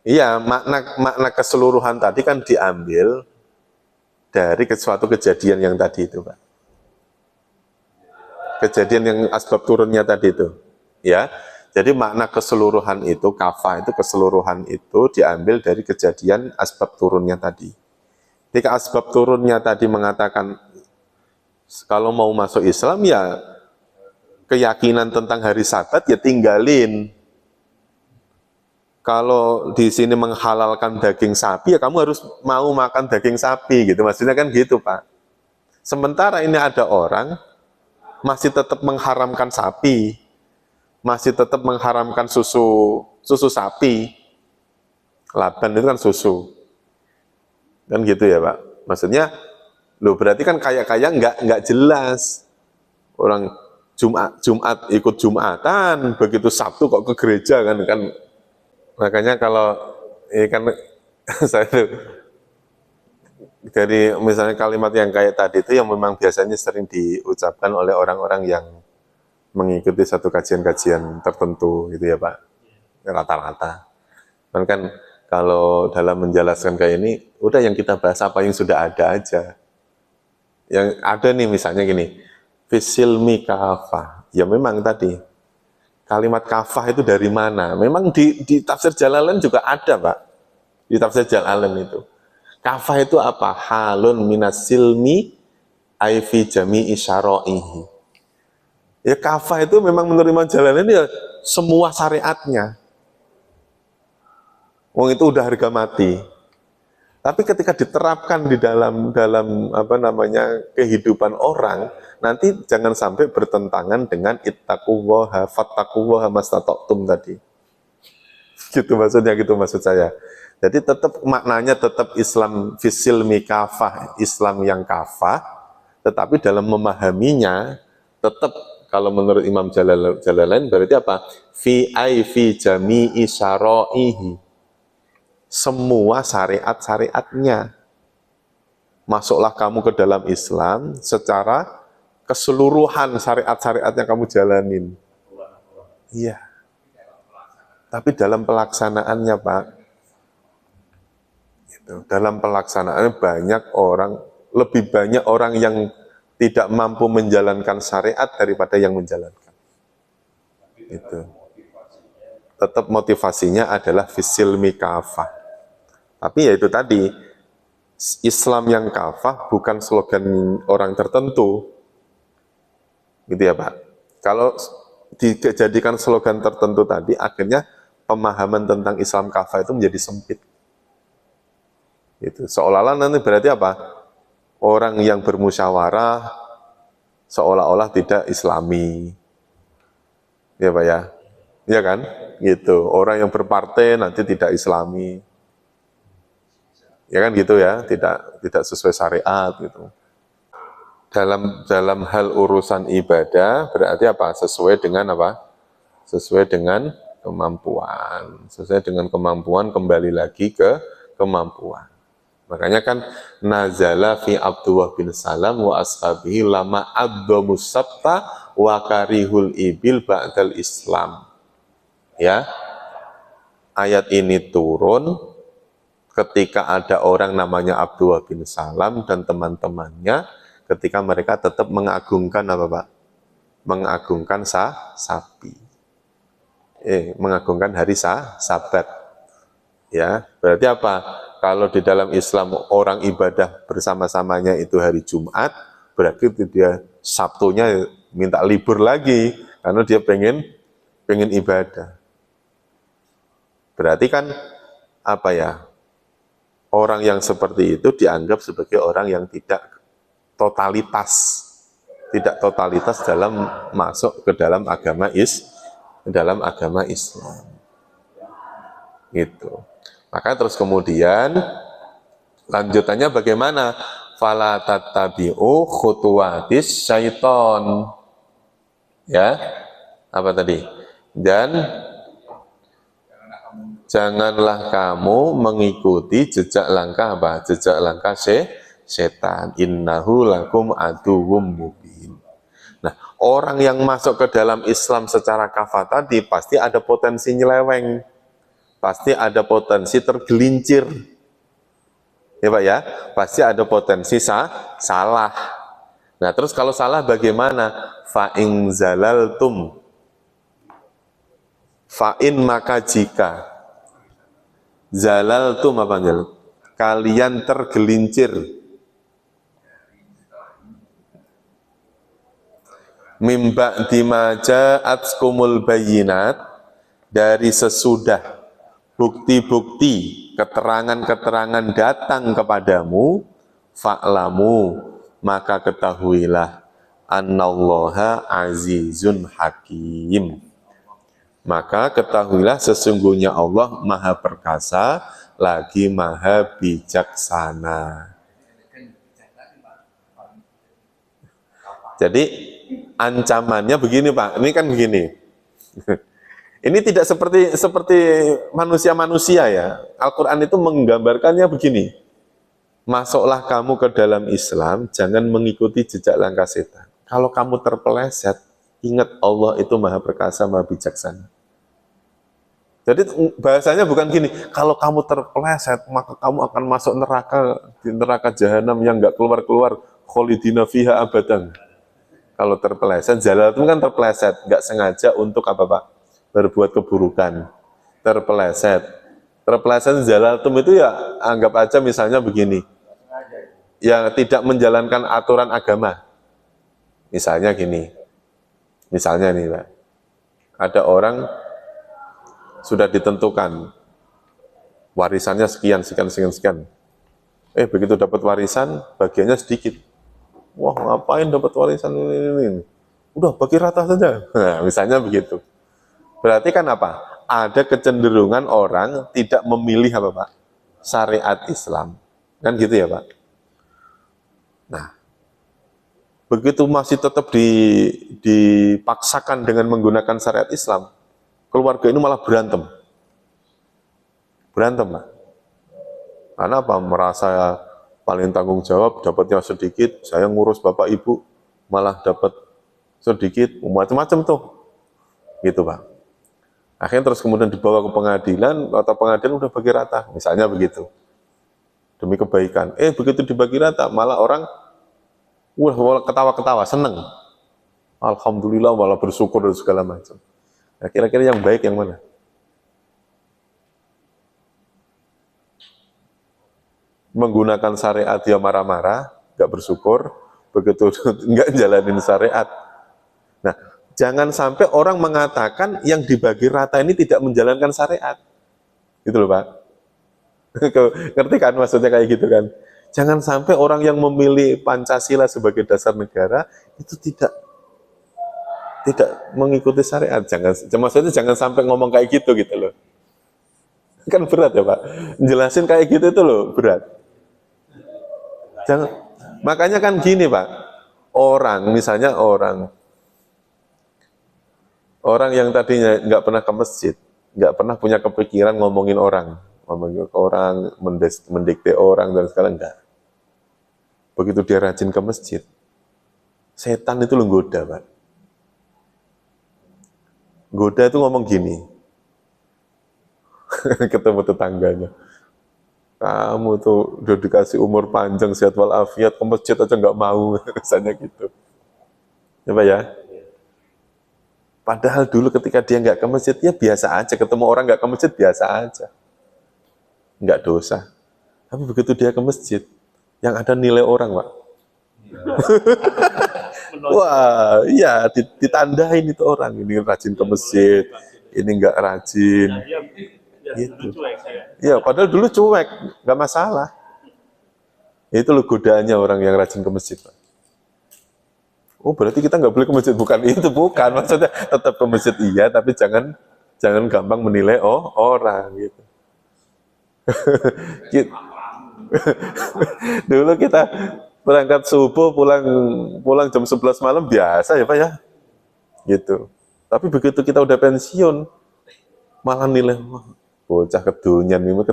Iya, makna keseluruhan tadi kan diambil dari suatu kejadian yang tadi itu, Pak. Kejadian yang asbab turunnya tadi itu, ya. Jadi makna keseluruhan itu, kafah itu keseluruhan itu diambil dari kejadian asbab turunnya tadi. Ketika asbab turunnya tadi mengatakan kalau mau masuk Islam ya keyakinan tentang hari Sabat ya tinggalin. Kalau di sini menghalalkan daging sapi, ya kamu harus mau makan daging sapi, gitu. Maksudnya kan gitu, Pak. Sementara ini ada orang masih tetap mengharamkan sapi, masih tetap mengharamkan susu sapi. Laban itu kan susu. Kan gitu ya, Pak. Maksudnya, loh berarti kan kaya-kaya nggak jelas. Orang Jumat ikut Jumatan, begitu Sabtu kok ke gereja kan. Makanya kalau ini kan saya tuh dari misalnya kalimat yang kayak tadi itu yang memang biasanya sering diucapkan oleh orang-orang yang mengikuti satu kajian-kajian tertentu gitu ya Pak, rata-rata. Kan kalau dalam menjelaskan kayak ini, udah yang kita bahas apa yang sudah ada aja. Yang ada nih misalnya gini, fisilmi kafah. Ya memang tadi, kalimat kafah itu dari mana? Memang di tafsir Jalalain juga ada Pak. Di tafsir Jalalain itu. Kafah itu apa? Halun minas silmi aifi jami'i syara'ihi. Ya kafah itu memang menerima Jalalain ya semua syariatnya. Wong itu udah harga mati. Tapi ketika diterapkan di dalam apa namanya kehidupan orang, nanti jangan sampai bertentangan dengan ittaqullaha fattaqullaha mastata'tum tadi. Gitu maksud saya. Jadi tetap maknanya tetap Islam fisilmi kafah, Islam yang kafah, tetapi dalam memahaminya tetap kalau menurut Imam Jalalain berarti apa? Fi jami'i syara'ihi. Semua syariat-syariatnya. Masuklah kamu ke dalam Islam secara keseluruhan syariat-syariat yang kamu jalanin. Iya. Tapi dalam pelaksanaannya Pak, gitu. Dalam pelaksanaannya lebih banyak orang yang tidak mampu menjalankan syariat daripada yang menjalankan. Itu. Tetap motivasinya adalah fisilmi kafah. Tapi ya itu tadi, Islam yang kafah bukan slogan orang tertentu. Gitu ya Pak. Kalau dijadikan slogan tertentu tadi, akhirnya pemahaman tentang Islam kafah itu menjadi sempit. Gitu. Seolah-olah nanti berarti apa? Orang yang bermusyawarah seolah-olah tidak Islami. Ya Pak ya? Iya kan? Gitu. Orang yang berpartai nanti tidak Islami. Ya kan gitu ya, tidak sesuai syariat gitu. Dalam hal urusan ibadah berarti apa? Sesuai dengan apa? Sesuai dengan kemampuan. Sesuai dengan kemampuan kembali lagi ke kemampuan. Makanya kan nazala fi Abdullah bin Salam wa ashabihi lama adzamus sabta wa karihul ibil ba'dal Islam. Ya. Ayat ini turun ketika ada orang namanya Abdullah bin Salam dan teman-temannya ketika mereka tetap mengagungkan apa Pak? Mengagungkan sapi. Mengagungkan hari Sabat. Ya, berarti apa? Kalau di dalam Islam orang ibadah bersama-samanya itu hari Jumat, berarti dia Sabtunya minta libur lagi karena dia pengen ibadah. Berarti kan apa ya? Orang yang seperti itu dianggap sebagai orang yang tidak totalitas dalam masuk ke dalam agama Islam. Gitu. Maka terus kemudian lanjutannya bagaimana? Fala tattabi'u khutuwatis syaiton. Ya. Apa tadi? Dan janganlah kamu mengikuti jejak langkah apa? Jejak langkah setan. Innahu lakum aduwwum mubin. Nah, orang yang masuk ke dalam Islam secara kafah tadi pasti ada potensi nyeleweng. Pasti ada potensi tergelincir. Ya Pak ya? Pasti ada potensi salah. Nah, terus kalau salah bagaimana? Fa'in zalaltum. Fa'in maka jika zalal itu apa panggil? Kalian tergelincir. Mimba dimaja'atskumul bayinat, dari sesudah bukti-bukti, keterangan-keterangan datang kepadamu, fa'lamu, maka ketahuilah annallaha azizun hakim. Maka ketahuilah sesungguhnya Allah maha perkasa lagi maha bijaksana. Jadi ancamannya begini Pak, ini kan begini. Ini tidak seperti manusia-manusia ya. Al-Quran itu menggambarkannya begini. masuklah kamu ke dalam Islam, jangan mengikuti jejak langkah setan. Kalau kamu terpeleset, ingat Allah itu maha perkasa, maha bijaksana. Jadi bahasanya bukan gini, kalau kamu terpeleset, maka kamu akan masuk neraka, di neraka jahanam yang nggak keluar-keluar, kholidina fiha abadan. Kalau terpeleset, Zalatum kan terpeleset, nggak sengaja untuk apa Pak? Berbuat keburukan. Terpeleset. Terpeleset Zalatum itu ya anggap aja misalnya begini, yang tidak menjalankan aturan agama. Misalnya gini, misalnya nih Pak, ada orang sudah ditentukan warisannya sekian. Begitu dapat warisan, bagiannya sedikit. Wah, ngapain dapat warisan ini? Udah bagi rata saja. Nah, misalnya begitu. Berarti kan apa? Ada kecenderungan orang tidak memilih apa Pak? Syariat Islam. Kan gitu ya Pak? Nah, begitu masih tetap dipaksakan dengan menggunakan syariat Islam, keluarga ini malah berantem. Berantem Pak. Karena apa? Merasa paling tanggung jawab, dapatnya sedikit, saya ngurus bapak ibu, malah dapat sedikit, macam-macam tuh. Gitu Pak. Akhirnya terus kemudian dibawa ke pengadilan, atau pengadilan udah bagi rata, misalnya begitu. Demi kebaikan. Begitu dibagi rata, malah orang ketawa-ketawa, seneng. Alhamdulillah, malah bersyukur dan segala macam. Nah, kira-kira yang baik yang mana? Menggunakan syariat dia marah-marah, nggak bersyukur, begitu nggak jalanin syariat. Nah, jangan sampai orang mengatakan yang dibagi rata ini tidak menjalankan syariat. Gitu loh Pak. Ngerti kan maksudnya kayak gitu kan? Jangan sampai orang yang memilih Pancasila sebagai dasar negara itu tidak mengikuti syariat. Maksudnya jangan sampai ngomong kayak gitu loh. Kan berat ya Pak. Jelasin kayak gitu itu loh berat. Makanya kan gini Pak. Misalnya orang yang tadinya nggak pernah ke masjid, nggak pernah punya kepikiran ngomongin orang, mendikte orang dan segala enggak. Begitu dia rajin ke masjid, setan itu goda Pak. Goda itu ngomong gini, ketemu tetangganya, kamu tuh udah dikasih umur panjang, sehat walafiat, ke masjid aja nggak mau, misalnya gitu. Ya Pak ya. Padahal dulu ketika dia nggak ke masjid, ya biasa aja, ketemu orang nggak ke masjid biasa aja, nggak dosa. Tapi begitu dia ke masjid, yang ada nilai orang Pak. Wah, iya ditandain itu orang, ini rajin ke masjid, ini nggak rajin. Gitu. Ya, padahal dulu cuek, nggak masalah. Itu loh godaannya orang yang rajin ke masjid, Pak. Oh, berarti kita nggak boleh ke masjid? Bukan itu, bukan. Maksudnya tetap ke masjid iya, tapi jangan gampang menilai orang gitu. Dulu kita berangkat subuh, pulang jam 11 malam biasa ya Pak ya, gitu. Tapi begitu kita udah pensiun, malah nilai bocah kedunyan loh.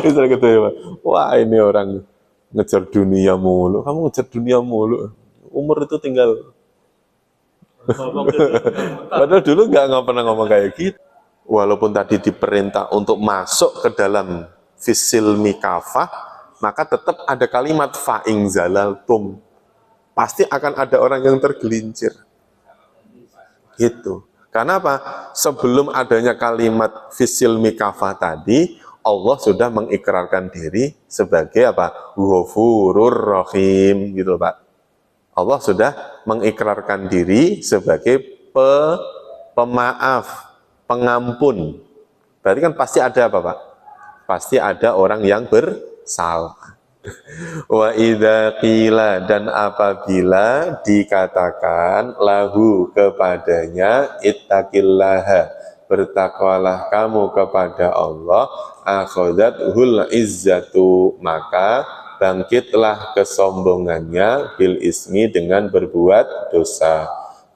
Itu kedunyan Pak. Wah, ini orang ngejar dunia mulu. Kamu ngejar dunia mulu. Umur itu tinggal. Padahal dulu nggak pernah ngomong kayak gitu. Walaupun tadi diperintah untuk masuk ke dalam fisil mikafah, maka tetap ada kalimat fa'ing zalaltum. Pasti akan ada orang yang tergelincir. Gitu. Karena apa? Sebelum adanya kalimat fisil mikafah tadi, Allah sudah mengikrarkan diri sebagai apa? Ghafurur Rahim, gitu Pak. Allah sudah mengikrarkan diri sebagai pemaaf, pengampun. Berarti kan pasti ada apa Pak? Pasti ada orang yang bersalah. Wa idza qila, dan apabila dikatakan lahu kepadanya, ittaqillaha, bertakwalah kamu kepada Allah, akhadathul izzatu, maka bangkitlah kesombongannya, bil ismi, dengan berbuat dosa.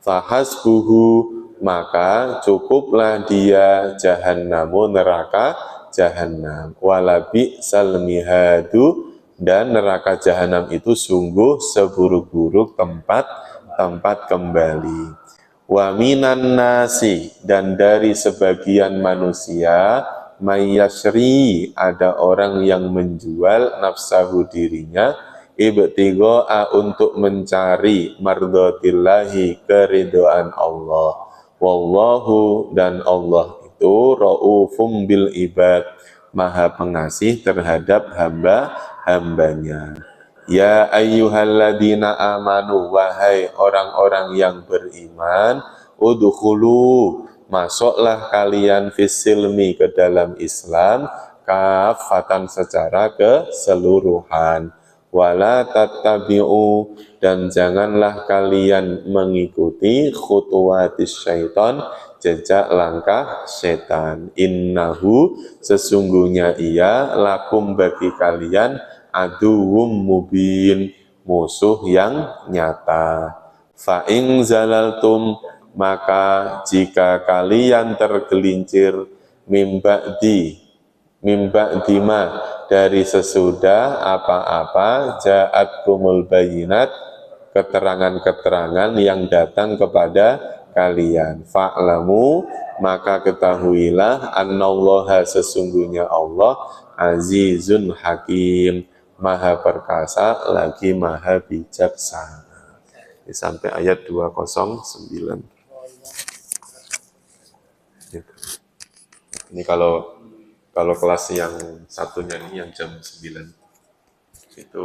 Fahasbuhu, maka cukuplah dia, jahannamu, neraka jahanam. Walabi salmihadu, dan neraka jahanam itu sungguh seburuk-buruk tempat kembali. Wa minan nasi, dan dari sebagian manusia, mayyashri, ada orang yang menjual nafsahu dirinya, ibtigoa, untuk mencari mardhatillahi, keridhaan Allah. Wallahu, dan Allah itu raufum bil ibad, maha pengasih terhadap hamba-hambanya. Ya ayyuhalladzina amanu, wahai orang-orang yang beriman, udkhulu, masuklah kalian fisilmi, ke dalam Islam, kafatan, secara keseluruhan. Wala tattabi'u, dan janganlah kalian mengikuti khutuwatis syaitan, jejak langkah setan. Innahu, sesungguhnya ia, lakum, bagi kalian, aduwwum mubin, musuh yang nyata. Fa in zalaltum, maka jika kalian tergelincir, mimba dima, dari sesudah apa-apa, ja'atkumul bayinat, keterangan-keterangan yang datang kepada kalian. Fa'lamu, maka ketahuilah, annallaha, sesungguhnya Allah, azizun hakim, maha perkasa lagi maha bijaksana. Ini sampai ayat 209. Gitu. Ini kalau kelas yang satunya ini yang jam 9 itu,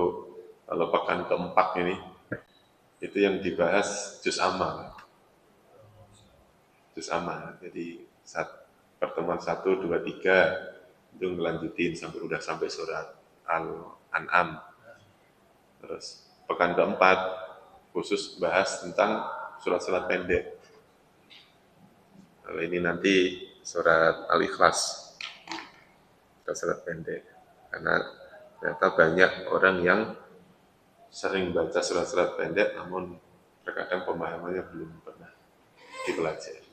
kalau pekan keempat ini itu yang dibahas juz amma. Jadi pertemuan 1, 2, 3 itu ngelanjutin sampai surat Al-An'am. Terus pekan keempat khusus bahas tentang surat-surat pendek. Kalau ini nanti surat Al-Ikhlas, surat pendek. Karena ternyata banyak orang yang sering baca surat-surat pendek, namun terkadang pemahamannya belum pernah dipelajari.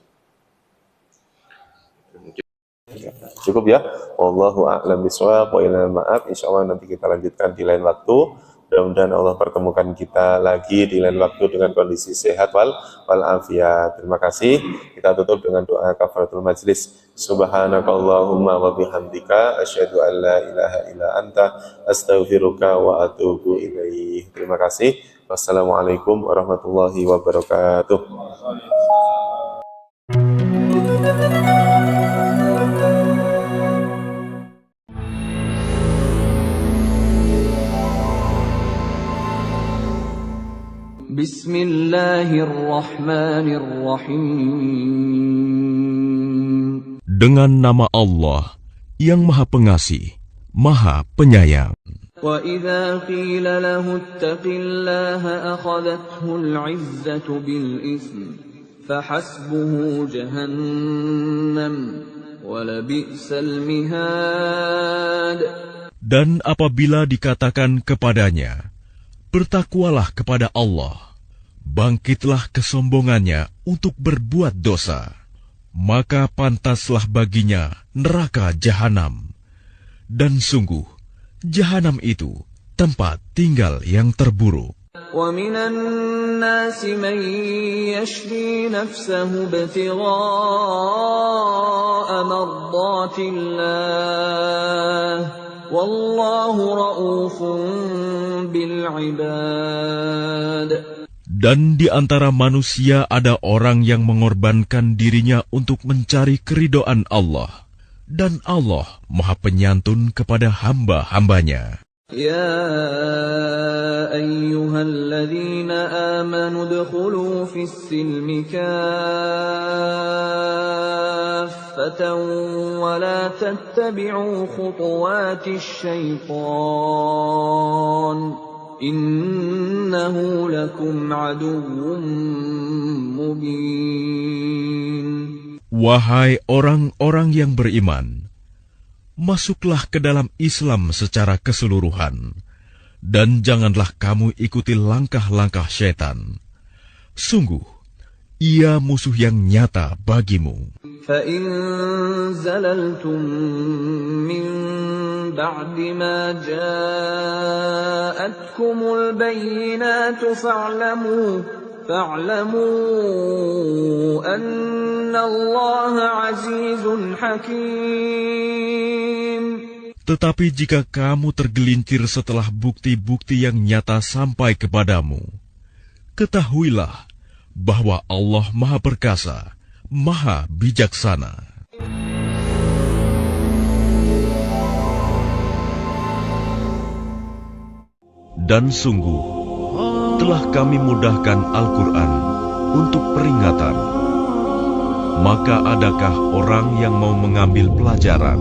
Cukup ya. Wallahu a'lam bishawab, wa ilal ma'ab. Insyaallah nanti kita lanjutkan di lain waktu. Mudah-mudahan Allah pertemukan kita lagi di lain waktu dengan kondisi sehat wal afiat. Terima kasih. Kita tutup dengan doa kafaratul majlis. Subhanakallahumma wa bihamdika asyhadu an la ilaha illa anta astaghfiruka wa atubu ilaih. Terima kasih. Wassalamualaikum warahmatullahi wabarakatuh. Bismillahirrahmanirrahim. Dengan nama Allah yang Maha Pengasih, Maha Penyayang. وَإِذَا قِيلَ لَهُ اتَّقِ اللَّهَ أَخَذَتْهُ الْعِزَّةُ بِالْإِثْمِ فَحَسْبُهُ جَهَنَّمُ وَلَبِئْسَ الْمِهَادُ. Dan apabila dikatakan kepadanya, bertakwalah kepada Allah, bangkitlah kesombongannya untuk berbuat dosa, maka pantaslah baginya neraka jahanam. Dan sungguh, jahanam itu tempat tinggal yang terburuk. وَمِنَ النَّاسِ مَن يَشْرِي نَفْسَهُ ابْتِغَاءَ مَرْضَاتِ اللَّهِ وَاللَّهُ رَءُوفٌ بِالْعِبَادِ. Dan di antara manusia ada orang yang mengorbankan dirinya untuk mencari keridhaan Allah, dan Allah Maha Penyantun kepada hamba-hambanya. Ya ayyuhalladzina amanu udkhulu fis-silmi kaffatan wa la tattabi'u khutuwatis syaitan innahu lakum aduwwum mubin. Wahai orang-orang yang beriman, masuklah ke dalam Islam secara keseluruhan, dan janganlah kamu ikuti langkah-langkah syaitan. Sungguh, ia musuh yang nyata bagimu. فَإِن زَلَلْتُم مِّن بَعْدِ مَا جَاءَتْكُمُ الْبَيِّنَاتُ فَاعْلَمُوا أَنَّ اللَّهَ عَزِيزٌ حَكِيمٌ. Tetapi jika kamu tergelincir setelah bukti-bukti yang nyata sampai kepadamu, ketahuilah bahwa Allah Maha Perkasa, Maha Bijaksana. Dan sungguh, telah kami mudahkan Al-Quran untuk peringatan. Maka adakah orang yang mau mengambil pelajaran?